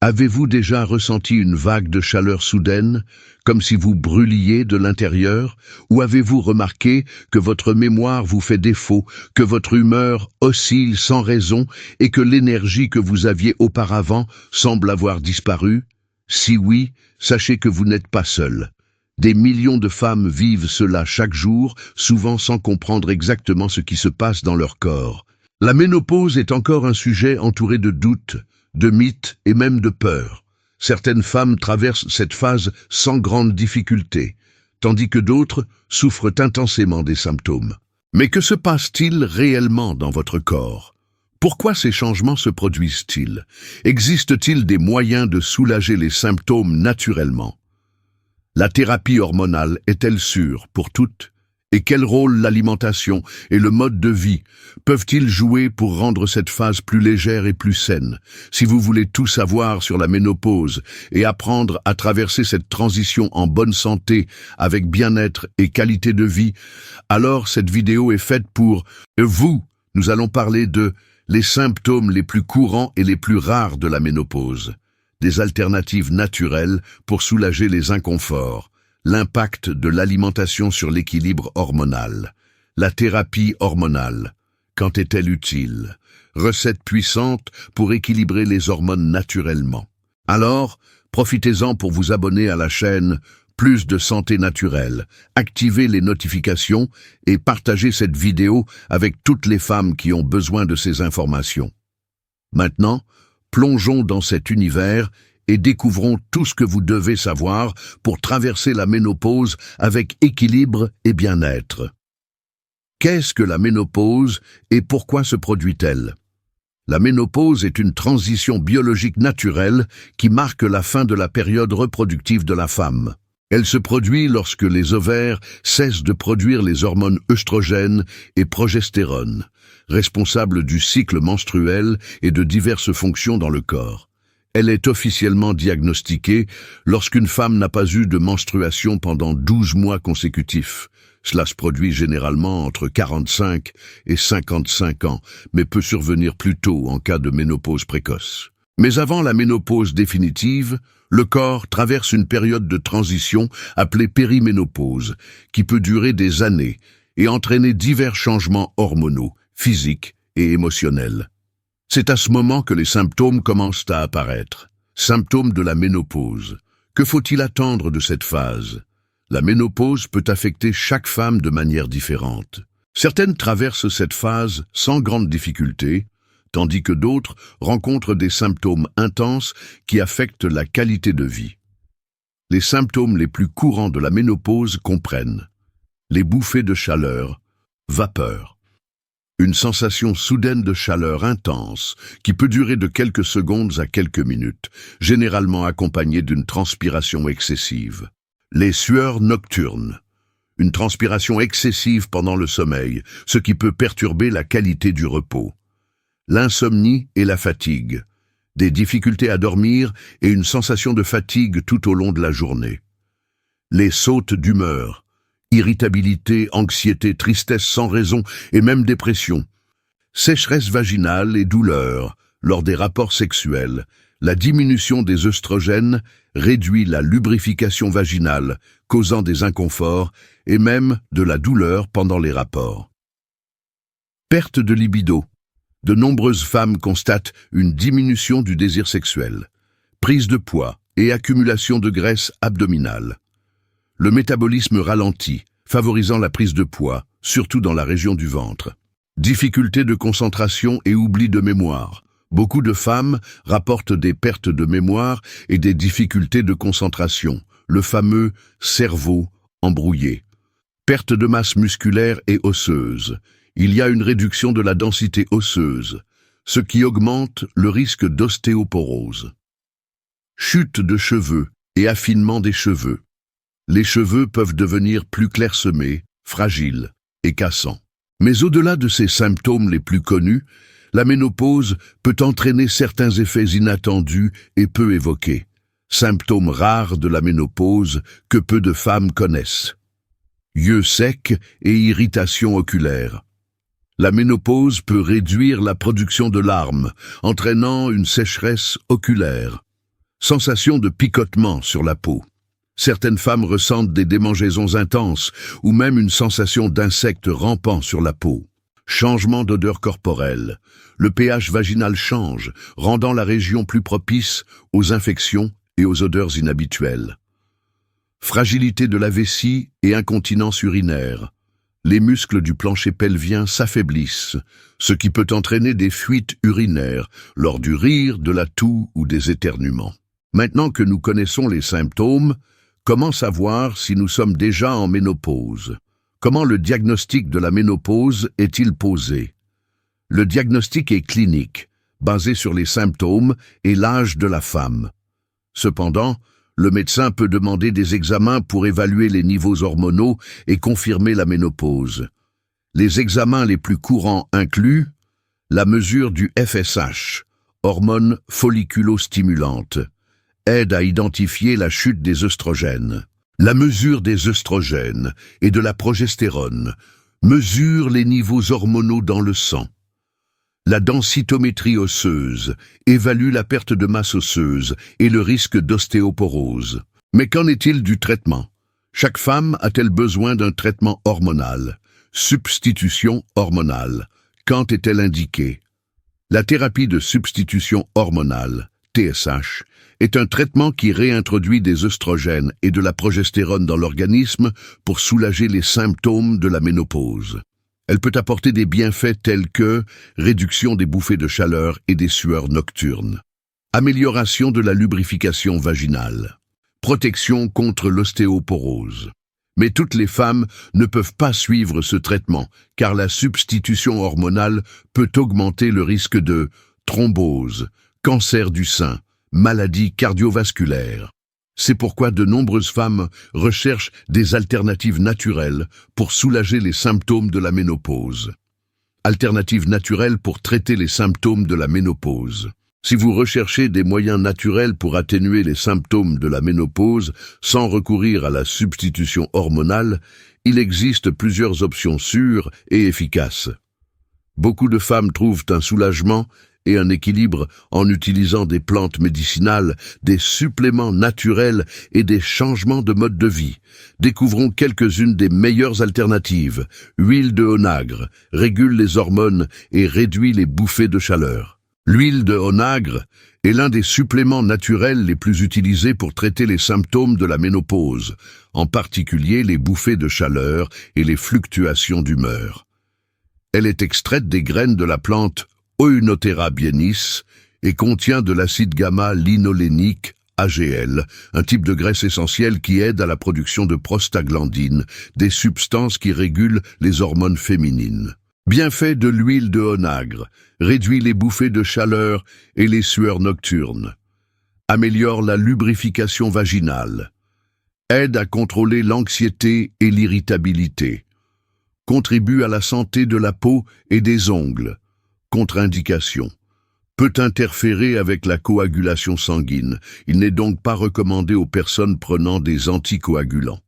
Avez-vous déjà ressenti une vague de chaleur soudaine, comme si vous brûliez de l'intérieur, ou avez-vous remarqué que votre mémoire vous fait défaut, que votre humeur oscille sans raison et que l'énergie que vous aviez auparavant semble avoir disparu? Si oui, sachez que vous n'êtes pas seul. Des millions de femmes vivent cela chaque jour, souvent sans comprendre exactement ce qui se passe dans leur corps. La ménopause est encore un sujet entouré de doutes, de mythes et même de peurs. Certaines femmes traversent cette phase sans grande difficulté, tandis que d'autres souffrent intensément des symptômes. Mais que se passe-t-il réellement dans votre corps? Pourquoi ces changements se produisent-ils? Existe-t-il des moyens de soulager les symptômes naturellement? La thérapie hormonale est-elle sûre pour toutes? Et quel rôle l'alimentation et le mode de vie peuvent-ils jouer pour rendre cette phase plus légère et plus saine? Si vous voulez tout savoir sur la ménopause et apprendre à traverser cette transition en bonne santé, avec bien-être et qualité de vie, alors cette vidéo est faite pour vous. Nous allons parler de les symptômes les plus courants et les plus rares de la ménopause, des alternatives naturelles pour soulager les inconforts, l'impact de l'alimentation sur l'équilibre hormonal, la thérapie hormonale, quand est-elle utile, recettes puissantes pour équilibrer les hormones naturellement. Alors, profitez-en pour vous abonner à la chaîne Plus de santé naturelle, activez les notifications et partagez cette vidéo avec toutes les femmes qui ont besoin de ces informations. Maintenant, plongeons dans cet univers et découvrons tout ce que vous devez savoir pour traverser la ménopause avec équilibre et bien-être. Qu'est-ce que la ménopause et pourquoi se produit-elle? La ménopause est une transition biologique naturelle qui marque la fin de la période reproductive de la femme. Elle se produit lorsque les ovaires cessent de produire les hormones œstrogènes et progestérone, responsables du cycle menstruel et de diverses fonctions dans le corps. Elle est officiellement diagnostiquée lorsqu'une femme n'a pas eu de menstruation pendant 12 mois consécutifs. Cela se produit généralement entre 45 et 55 ans, mais peut survenir plus tôt en cas de ménopause précoce. Mais avant la ménopause définitive, le corps traverse une période de transition appelée périménopause, qui peut durer des années et entraîner divers changements hormonaux, physiques et émotionnels. C'est à ce moment que les symptômes commencent à apparaître. Symptômes de la ménopause. Que faut-il attendre de cette phase? La ménopause peut affecter chaque femme de manière différente. Certaines traversent cette phase sans grande difficulté, tandis que d'autres rencontrent des symptômes intenses qui affectent la qualité de vie. Les symptômes les plus courants de la ménopause comprennent les bouffées de chaleur, vapeur, une sensation soudaine de chaleur intense qui peut durer de quelques secondes à quelques minutes, généralement accompagnée d'une transpiration excessive. Les sueurs nocturnes, une transpiration excessive pendant le sommeil, ce qui peut perturber la qualité du repos. L'insomnie et la fatigue, des difficultés à dormir et une sensation de fatigue tout au long de la journée. Les sautes d'humeur, irritabilité, anxiété, tristesse sans raison et même dépression. Sécheresse vaginale et douleur lors des rapports sexuels. La diminution des œstrogènes réduit la lubrification vaginale, causant des inconforts et même de la douleur pendant les rapports. Perte de libido. De nombreuses femmes constatent une diminution du désir sexuel, prise de poids et accumulation de graisse abdominale. Le métabolisme ralentit, favorisant la prise de poids, surtout dans la région du ventre. Difficultés de concentration et oubli de mémoire. Beaucoup de femmes rapportent des pertes de mémoire et des difficultés de concentration, le fameux cerveau embrouillé. Perte de masse musculaire et osseuse. Il y a une réduction de la densité osseuse, ce qui augmente le risque d'ostéoporose. Chute de cheveux et affinement des cheveux. Les cheveux peuvent devenir plus clairsemés, fragiles et cassants. Mais au-delà de ces symptômes les plus connus, la ménopause peut entraîner certains effets inattendus et peu évoqués. Symptômes rares de la ménopause que peu de femmes connaissent. Yeux secs et irritation oculaire. La ménopause peut réduire la production de larmes, entraînant une sécheresse oculaire. Sensation de picotement sur la peau. Certaines femmes ressentent des démangeaisons intenses ou même une sensation d'insectes rampant sur la peau. Changement d'odeur corporelle. Le pH vaginal change, rendant la région plus propice aux infections et aux odeurs inhabituelles. Fragilité de la vessie et incontinence urinaire. Les muscles du plancher pelvien s'affaiblissent, ce qui peut entraîner des fuites urinaires lors du rire, de la toux ou des éternuements. Maintenant que nous connaissons les symptômes, comment savoir si nous sommes déjà en ménopause? Comment le diagnostic de la ménopause est-il posé? Le diagnostic est clinique, basé sur les symptômes et l'âge de la femme. Cependant, le médecin peut demander des examens pour évaluer les niveaux hormonaux et confirmer la ménopause. Les examens les plus courants incluent la mesure du FSH, hormone folliculostimulante, aide à identifier la chute des œstrogènes. La mesure des œstrogènes et de la progestérone mesure les niveaux hormonaux dans le sang. La densitométrie osseuse évalue la perte de masse osseuse et le risque d'ostéoporose. Mais qu'en est-il du traitement? Chaque femme a-t-elle besoin d'un traitement hormonal? Substitution hormonale. Quand est-elle indiquée? La thérapie de substitution hormonale, TSH, est un traitement qui réintroduit des œstrogènes et de la progestérone dans l'organisme pour soulager les symptômes de la ménopause. Elle peut apporter des bienfaits tels que réduction des bouffées de chaleur et des sueurs nocturnes, amélioration de la lubrification vaginale, protection contre l'ostéoporose. Mais toutes les femmes ne peuvent pas suivre ce traitement car la substitution hormonale peut augmenter le risque de thrombose, cancer du sein, maladies cardiovasculaires. C'est pourquoi de nombreuses femmes recherchent des alternatives naturelles pour soulager les symptômes de la ménopause. Alternatives naturelles pour traiter les symptômes de la ménopause. Si vous recherchez des moyens naturels pour atténuer les symptômes de la ménopause sans recourir à la substitution hormonale, il existe plusieurs options sûres et efficaces. Beaucoup de femmes trouvent un soulagement et un équilibre en utilisant des plantes médicinales, des suppléments naturels et des changements de mode de vie. Découvrons quelques-unes des meilleures alternatives. Huile de onagre régule les hormones et réduit les bouffées de chaleur. L'huile de onagre est l'un des suppléments naturels les plus utilisés pour traiter les symptômes de la ménopause, en particulier les bouffées de chaleur et les fluctuations d'humeur. Elle est extraite des graines de la plante Oenothera bienis et contient de l'acide gamma-linolénique, AGL, un type de graisse essentielle qui aide à la production de prostaglandines, des substances qui régulent les hormones féminines. Bienfait de l'huile de onagre, réduit les bouffées de chaleur et les sueurs nocturnes. Améliore la lubrification vaginale. Aide à contrôler l'anxiété et l'irritabilité. Contribue à la santé de la peau et des ongles. Contre-indication. Peut interférer avec la coagulation sanguine. Il n'est donc pas recommandé aux personnes prenant des anticoagulants.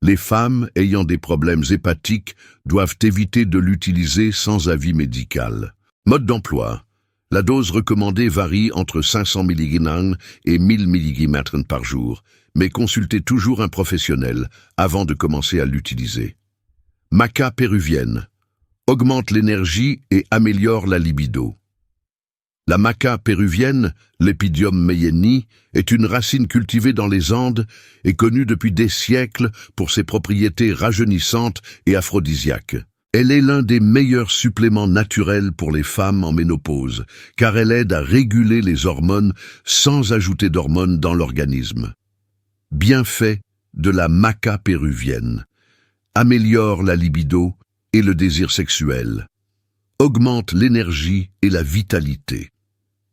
Les femmes ayant des problèmes hépatiques doivent éviter de l'utiliser sans avis médical. Mode d'emploi. La dose recommandée varie entre 500 mg et 1000 mg par jour, mais consultez toujours un professionnel avant de commencer à l'utiliser. Maca péruvienne. Augmente l'énergie et améliore la libido. La maca péruvienne, l'Epidium meyeni, est une racine cultivée dans les Andes et connue depuis des siècles pour ses propriétés rajeunissantes et aphrodisiaques. Elle est l'un des meilleurs suppléments naturels pour les femmes en ménopause, car elle aide à réguler les hormones sans ajouter d'hormones dans l'organisme. Bienfait de la maca péruvienne. Améliore la libido et le désir sexuel. Augmente l'énergie et la vitalité.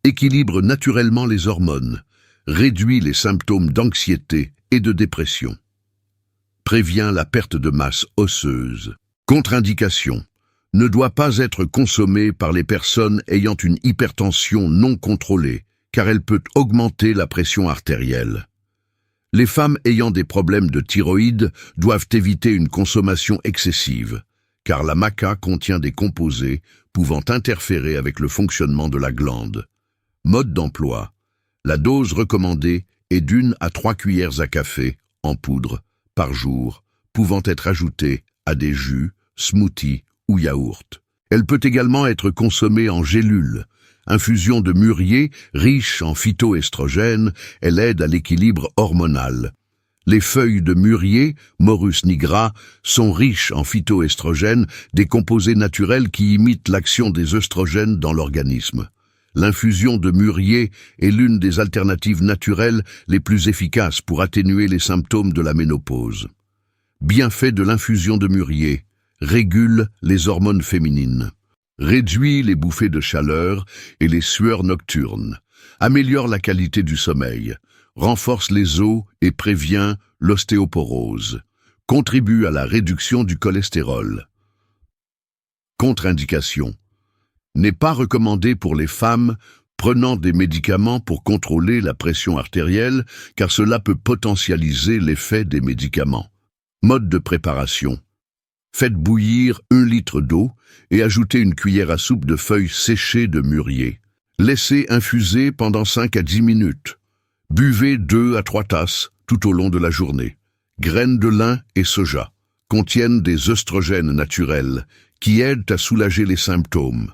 Équilibre naturellement les hormones. Réduit les symptômes d'anxiété et de dépression. Prévient la perte de masse osseuse. Contre-indication. Ne doit pas être consommée par les personnes ayant une hypertension non contrôlée, car elle peut augmenter la pression artérielle. Les femmes ayant des problèmes de thyroïde doivent éviter une consommation excessive, car la maca contient des composés pouvant interférer avec le fonctionnement de la glande. Mode d'emploi. La dose recommandée est d'1 à 3 cuillères à café, en poudre, par jour, pouvant être ajoutée à des jus, smoothies ou yaourts. Elle peut également être consommée en gélules. Infusion de mûrier, riche en phytoestrogènes, elle aide à l'équilibre hormonal. Les feuilles de mûrier, Morus nigra, sont riches en phytoestrogènes, des composés naturels qui imitent l'action des œstrogènes dans l'organisme. L'infusion de mûrier est l'une des alternatives naturelles les plus efficaces pour atténuer les symptômes de la ménopause. Bienfait de l'infusion de mûrier: régule les hormones féminines, réduit les bouffées de chaleur et les sueurs nocturnes, améliore la qualité du sommeil, renforce les os et prévient l'ostéoporose, contribue à la réduction du cholestérol. Contre-indication: n'est pas recommandé pour les femmes prenant des médicaments pour contrôler la pression artérielle, car cela peut potentialiser l'effet des médicaments. Mode de préparation: faites bouillir 1 litre d'eau et ajoutez une cuillère à soupe de feuilles séchées de mûrier. Laissez infuser pendant 5 à 10 minutes. Buvez 2 à 3 tasses tout au long de la journée. Graines de lin et soja contiennent des œstrogènes naturels qui aident à soulager les symptômes.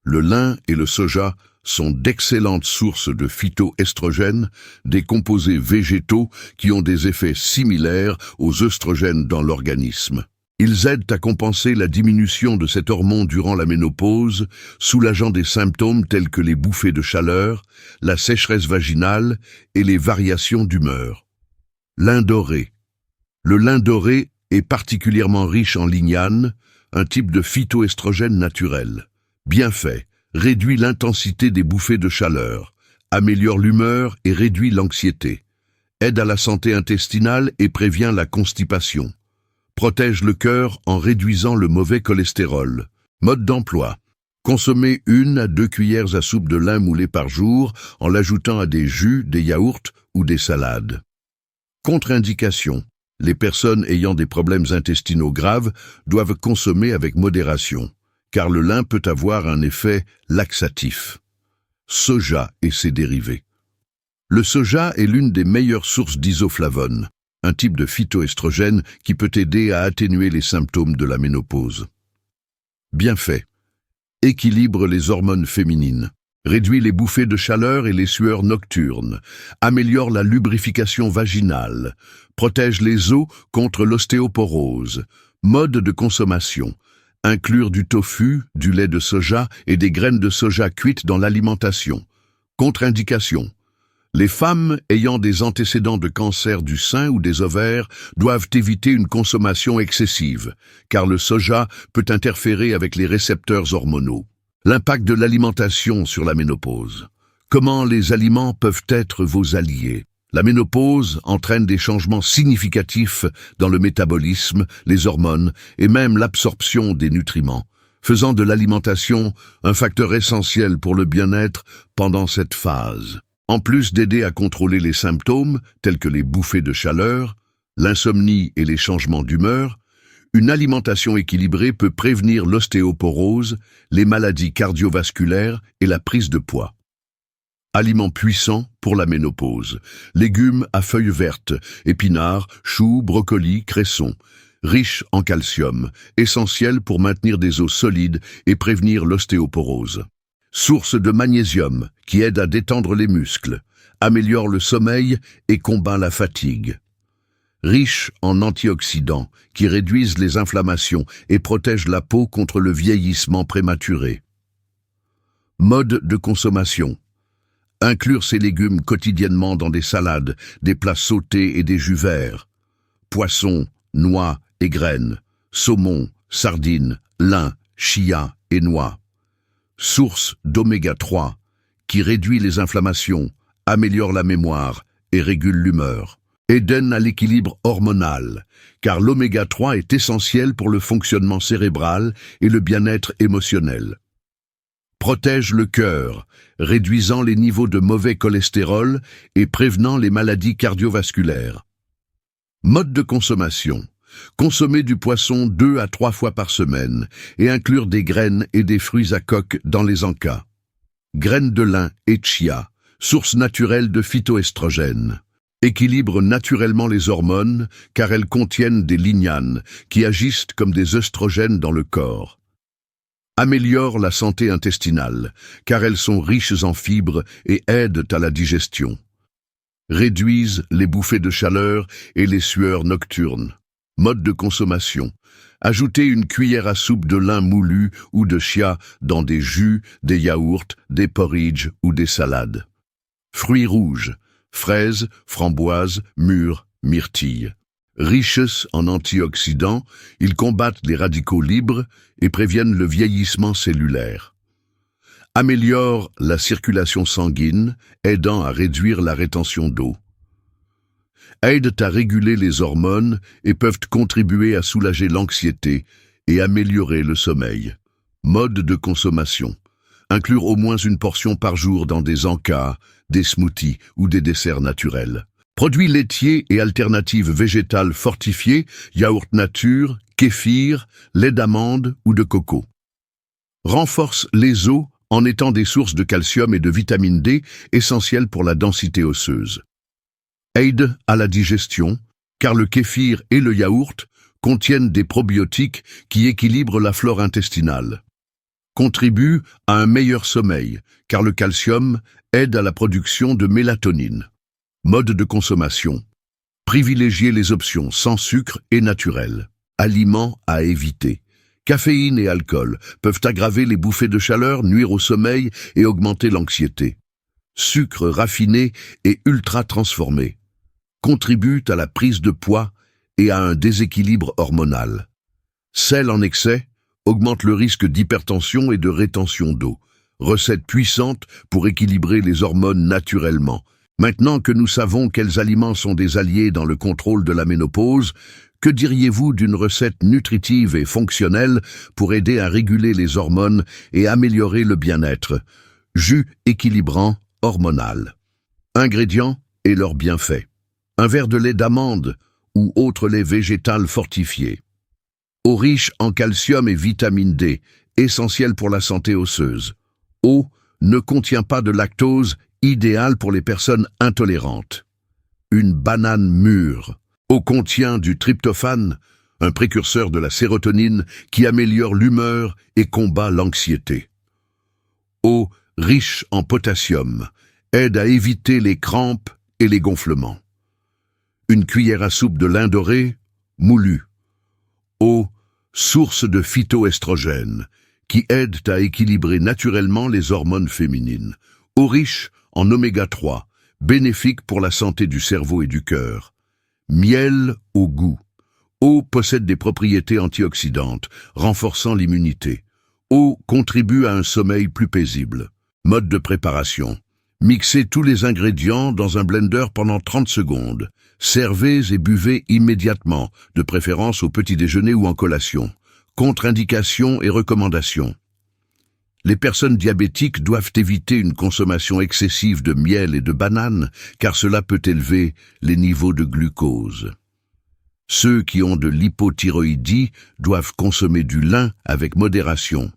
Le lin et le soja sont d'excellentes sources de phytoestrogènes, des composés végétaux qui ont des effets similaires aux œstrogènes dans l'organisme. Ils aident à compenser la diminution de cet hormone durant la ménopause, soulageant des symptômes tels que les bouffées de chaleur, la sécheresse vaginale et les variations d'humeur. Lin doré. Le lin doré est particulièrement riche en lignane, un type de phytoestrogène naturel. Bienfait: réduit l'intensité des bouffées de chaleur, améliore l'humeur et réduit l'anxiété, aide à la santé intestinale et prévient la constipation, protège le cœur en réduisant le mauvais cholestérol. Mode d'emploi: consommer 1 à 2 cuillères à soupe de lin moulé par jour en l'ajoutant à des jus, des yaourts ou des salades. Contre-indication: les personnes ayant des problèmes intestinaux graves doivent consommer avec modération, car le lin peut avoir un effet laxatif. Soja et ses dérivés. Le soja est l'une des meilleures sources d'isoflavones, un type de phytoestrogène qui peut aider à atténuer les symptômes de la ménopause. Bienfait: équilibre les hormones féminines, réduit les bouffées de chaleur et les sueurs nocturnes, améliore la lubrification vaginale, protège les os contre l'ostéoporose. Mode de consommation: inclure du tofu, du lait de soja et des graines de soja cuites dans l'alimentation. Contre-indication: les femmes ayant des antécédents de cancer du sein ou des ovaires doivent éviter une consommation excessive, car le soja peut interférer avec les récepteurs hormonaux. L'impact de l'alimentation sur la ménopause. Comment les aliments peuvent être vos alliés? La ménopause entraîne des changements significatifs dans le métabolisme, les hormones et même l'absorption des nutriments, faisant de l'alimentation un facteur essentiel pour le bien-être pendant cette phase. En plus d'aider à contrôler les symptômes, tels que les bouffées de chaleur, l'insomnie et les changements d'humeur, une alimentation équilibrée peut prévenir l'ostéoporose, les maladies cardiovasculaires et la prise de poids. Aliments puissants pour la ménopause. Légumes à feuilles vertes, épinards, choux, brocolis, cressons. Riches en calcium, essentiels pour maintenir des os solides et prévenir l'ostéoporose. Source de magnésium, qui aide à détendre les muscles, améliore le sommeil et combat la fatigue. Riche en antioxydants, qui réduisent les inflammations et protègent la peau contre le vieillissement prématuré. Mode de consommation. Inclure ces légumes quotidiennement dans des salades, des plats sautés et des jus verts. Poissons, noix et graines, saumon, sardines, lin, chia et noix. Source d'oméga 3, qui réduit les inflammations, améliore la mémoire et régule l'humeur. Aide à l'équilibre hormonal, car l'oméga 3 est essentiel pour le fonctionnement cérébral et le bien-être émotionnel. Protège le cœur, réduisant les niveaux de mauvais cholestérol et prévenant les maladies cardiovasculaires. Mode de consommation. Consommer du poisson 2 à 3 fois par semaine et inclure des graines et des fruits à coque dans les encas. Graines de lin et chia source naturelle de phytoestrogènes. Équilibre naturellement les hormones car elles contiennent des lignanes qui agissent comme des œstrogènes dans le corps. Améliore la santé intestinale car elles sont riches en fibres et aident à la digestion. Réduisent les bouffées de chaleur et les sueurs nocturnes. Mode de consommation. Ajoutez une cuillère à soupe de lin moulu ou de chia dans des jus, des yaourts, des porridges ou des salades. Fruits rouges. Fraises, framboises, mûres, myrtilles. Riches en antioxydants, ils combattent les radicaux libres et préviennent le vieillissement cellulaire. Améliorent la circulation sanguine, aidant à réduire la rétention d'eau. Aident à réguler les hormones et peuvent contribuer à soulager l'anxiété et améliorer le sommeil. Mode de consommation. Inclure au moins une portion par jour dans des encas, des smoothies ou des desserts naturels. Produits laitiers et alternatives végétales fortifiées, yaourt nature, kéfir, lait d'amande ou de coco. Renforce les os en étant des sources de calcium et de vitamine D essentielles pour la densité osseuse. Aide à la digestion, car le kéfir et le yaourt contiennent des probiotiques qui équilibrent la flore intestinale. Contribue à un meilleur sommeil, car le calcium aide à la production de mélatonine. Mode de consommation. Privilégiez les options sans sucre et naturelles. Aliments à éviter. Caféine et alcool peuvent aggraver les bouffées de chaleur, nuire au sommeil et augmenter l'anxiété. Sucre raffiné et ultra transformé contribuent à la prise de poids et à un déséquilibre hormonal. Sel en excès augmente le risque d'hypertension et de rétention d'eau. Recette puissante pour équilibrer les hormones naturellement. Maintenant que nous savons quels aliments sont des alliés dans le contrôle de la ménopause, que diriez-vous d'une recette nutritive et fonctionnelle pour aider à réguler les hormones et améliorer le bien-être? Jus équilibrant hormonal. Ingrédients et leurs bienfaits. Un verre de lait d'amande ou autre lait végétal fortifié. Eau riche en calcium et vitamine D, essentielle pour la santé osseuse. Eau ne contient pas de lactose, idéal pour les personnes intolérantes. Une banane mûre. Eau contient du tryptophane, un précurseur de la sérotonine qui améliore l'humeur et combat l'anxiété. Eau riche en potassium, aide à éviter les crampes et les gonflements. Une cuillère à soupe de lin doré, moulu. Eau, source de phytoestrogènes, qui aident à équilibrer naturellement les hormones féminines. Eau riche en oméga 3, bénéfique pour la santé du cerveau et du cœur. Miel au goût. Eau possède des propriétés antioxydantes, renforçant l'immunité. Eau contribue à un sommeil plus paisible. Mode de préparation. Mixez tous les ingrédients dans un blender pendant 30 secondes. Servez et buvez immédiatement, de préférence au petit déjeuner ou en collation. Contre-indications et recommandations. Les personnes diabétiques doivent éviter une consommation excessive de miel et de bananes, car cela peut élever les niveaux de glucose. Ceux qui ont de l'hypothyroïdie doivent consommer du lin avec modération,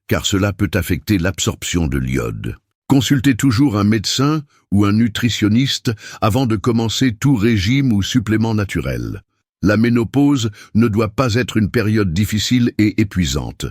car cela peut affecter l'absorption de l'iode. Consultez toujours un médecin ou un nutritionniste avant de commencer tout régime ou supplément naturel. La ménopause ne doit pas être une période difficile et épuisante.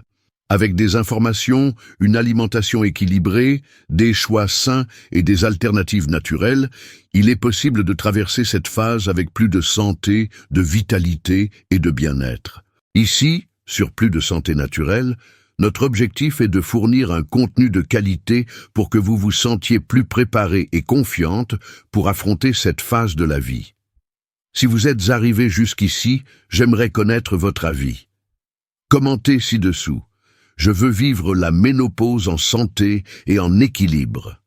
Avec des informations, une alimentation équilibrée, des choix sains et des alternatives naturelles, il est possible de traverser cette phase avec plus de santé, de vitalité et de bien-être. Ici, sur Plus de santé naturelle, notre objectif est de fournir un contenu de qualité pour que vous vous sentiez plus préparé et confiante pour affronter cette phase de la vie. Si vous êtes arrivé jusqu'ici, j'aimerais connaître votre avis. Commentez ci-dessous. Je veux vivre la ménopause en santé et en équilibre.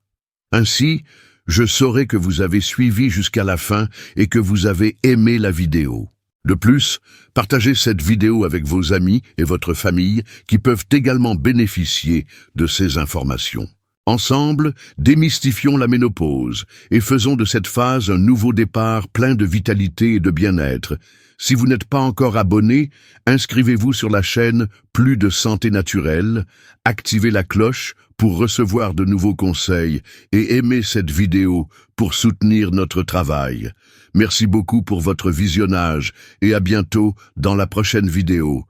Ainsi, je saurai que vous avez suivi jusqu'à la fin et que vous avez aimé la vidéo. De plus, partagez cette vidéo avec vos amis et votre famille qui peuvent également bénéficier de ces informations. Ensemble, démystifions la ménopause et faisons de cette phase un nouveau départ plein de vitalité et de bien-être. Si vous n'êtes pas encore abonné, inscrivez-vous sur la chaîne Plus de Santé Naturelle, activez la cloche pour recevoir de nouveaux conseils et aimez cette vidéo pour soutenir notre travail. Merci beaucoup pour votre visionnage et à bientôt dans la prochaine vidéo.